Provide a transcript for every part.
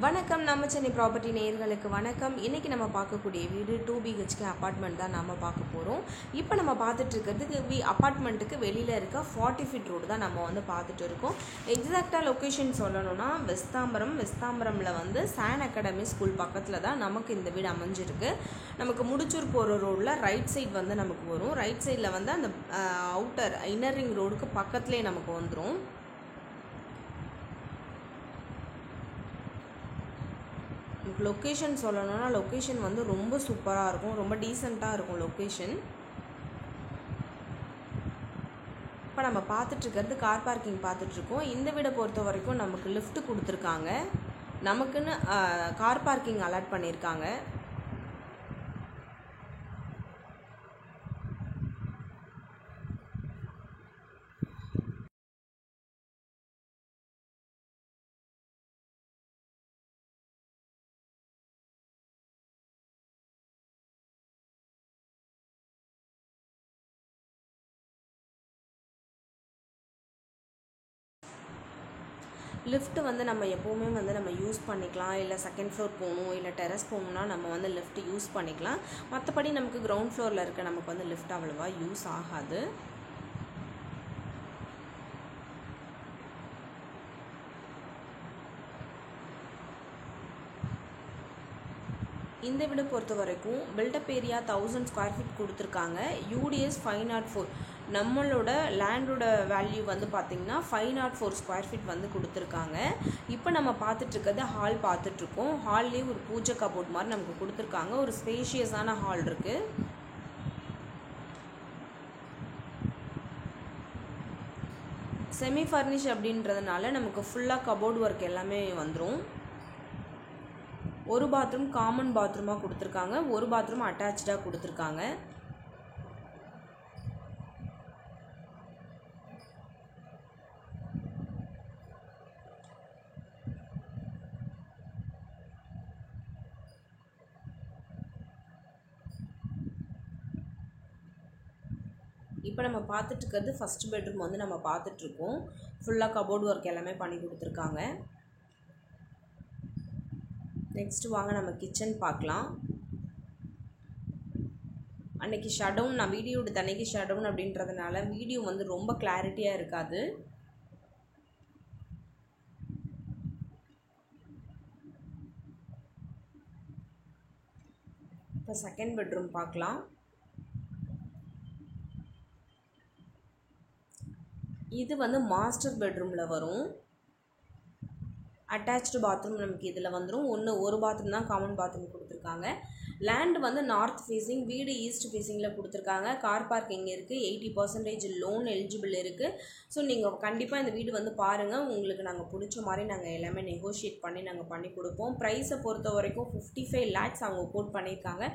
வணக்கம். நம்ம சென்னை ப்ராப்பர்ட்டி நேயர்களுக்கு வணக்கம். இன்றைக்கி நம்ம பார்க்கக்கூடிய வீடு 2 BHK அப்பார்ட்மெண்ட் தான் நம்ம பார்க்க போகிறோம். இப்போ நம்ம பார்த்துட்டு இருக்கிறதுக்கு அப்பார்ட்மெண்ட்டுக்கு வெளியில் இருக்க 40 ஃபீட் ரோடு தான் நம்ம வந்து பார்த்துட்டு இருக்கோம். எக்ஸாக்டாக லொக்கேஷன் சொல்லணும்னா வெஸ்தாம்பரமில் வந்து சான் அகாடமி ஸ்கூல் பக்கத்தில் தான் நமக்கு இந்த வீடு அமைஞ்சிருக்கு. நமக்கு முடிச்சூர் போகிற ரோடில் ரைட் சைடு வந்து நமக்கு வரும். ரைட் சைடில் வந்து அந்த அவுட்டர் இன்னர் ரிங் ரோடுக்கு பக்கத்துலேயே நமக்கு வந்துடும். லொக்கேஷன் சொல்லணும்னா லொக்கேஷன் வந்து ரொம்ப சூப்பராக இருக்கும், ரொம்ப டீசெண்டாக இருக்கும் லொக்கேஷன். இப்போ நம்ம பார்த்துட்ருக்கிறது கார் பார்க்கிங் பார்த்துட்ருக்கோம். இந்த வீடை பொறுத்த வரைக்கும் நமக்கு லிஃப்ட் கொடுத்துருக்காங்க, நமக்குன்னு கார் பார்க்கிங் அலாட் பண்ணியிருக்காங்க. லிஃப்ட்டு வந்து நம்ம எப்போவுமே வந்து நம்ம யூஸ் பண்ணிக்கலாம். இல்லை செகண்ட் ஃப்ளோர் போகணும், இல்லை டெரஸ் போகணுன்னா நம்ம வந்து லிஃப்ட் யூஸ் பண்ணிக்கலாம். மற்றபடி நமக்கு கிரவுண்ட் ஃப்ளோரில் இருக்க நமக்கு வந்து லிஃப்ட் அவ்வளோவா யூஸ் ஆகாது. இந்த வீடு பொறுத்த வரைக்கும் பில்டப் ஏரியா 1000 ஸ்கொயர் ஃபீட் கொடுத்துருக்காங்க. UDS 504. நம்மளோட லேண்டோட வேல்யூ வந்து பார்த்திங்கன்னா 504 ஸ்கொயர் ஃபீட் வந்து கொடுத்துருக்காங்க. இப்போ நம்ம பார்த்துட்ருக்கிறது ஹால் பார்த்துட்ருக்கோம். ஹால்லேயே ஒரு பூஜை கபோர்ட் மாதிரி நமக்கு கொடுத்துருக்காங்க. ஒரு ஸ்பேஷியஸான ஹால் இருக்குது. செமி ஃபர்னிஷ் அப்படின்றதுனால நமக்கு ஃபுல்லாக கபோர்ட் ஒர்க் எல்லாமே வந்துடும். ஒரு பாத்ரூம் காமன் பாத்ரூமாக கொடுத்துருக்காங்க, ஒரு பாத்ரூம் அட்டாச்சாக கொடுத்துருக்காங்க. இப்போ நம்ம பார்த்துட்ருக்கிறது ஃபஸ்ட் பெட்ரூம் வந்து நம்ம பார்த்துட்ருக்கோம். ஃபுல்லாக கபோர்ட் ஒர்க் எல்லாமே பண்ணி கொடுத்துருக்காங்க. நெக்ஸ்ட்டு வாங்க நம்ம கிச்சன் பார்க்கலாம். அன்றைக்கி ஷட்டவுன், நான் வீடியோ எடுத்த அன்றைக்கி ஷட்டவுன் அப்படின்றதுனால வீடியோ வந்து ரொம்ப கிளாரிட்டியாக இருக்காது. இப்போ செகண்ட் பெட்ரூம் பார்க்கலாம். இது வந்து மாஸ்டர் பெட்ரூமில் வரும். அட்டாச்டு பாத்ரூம் நமக்கு இதில் வந்துடும். ஒரு பாத்ரூம் தான் காமன் பாத்ரூம் கொடுத்துருக்காங்க. லேண்டு வந்து நார்த் ஃபேஸிங், வீடு ஈஸ்ட் ஃபேஸிங்கில் கொடுத்துருக்காங்க. கார் பார்க்கிங் இருக்குது. 80% லோன் எலிஜிபிள் இருக்குது. ஸோ நீங்கள் கண்டிப்பாக இந்த வீடு வந்து பாருங்கள். உங்களுக்கு நாங்கள் பிடிச்ச மாதிரி நாங்கள் எல்லாமே நெகோஷியேட் பண்ணி நாங்கள் பண்ணி கொடுப்போம். ப்ரைஸை பொறுத்த வரைக்கும் 55 lakhs அவங்க கோட் பண்ணியிருக்காங்க.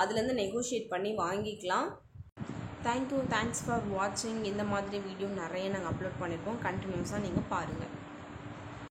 அதுலேருந்து நெகோஷியேட் பண்ணி வாங்கிக்கலாம். தேங்க்யூ, தேங்க்ஸ் ஃபார் வாட்சிங். இந்த மாதிரி வீடியோ நிறைய நாங்கள் அப்லோட் பண்ணியிருக்கோம். கண்டினியூஸாக நீங்கள் பாருங்கள்.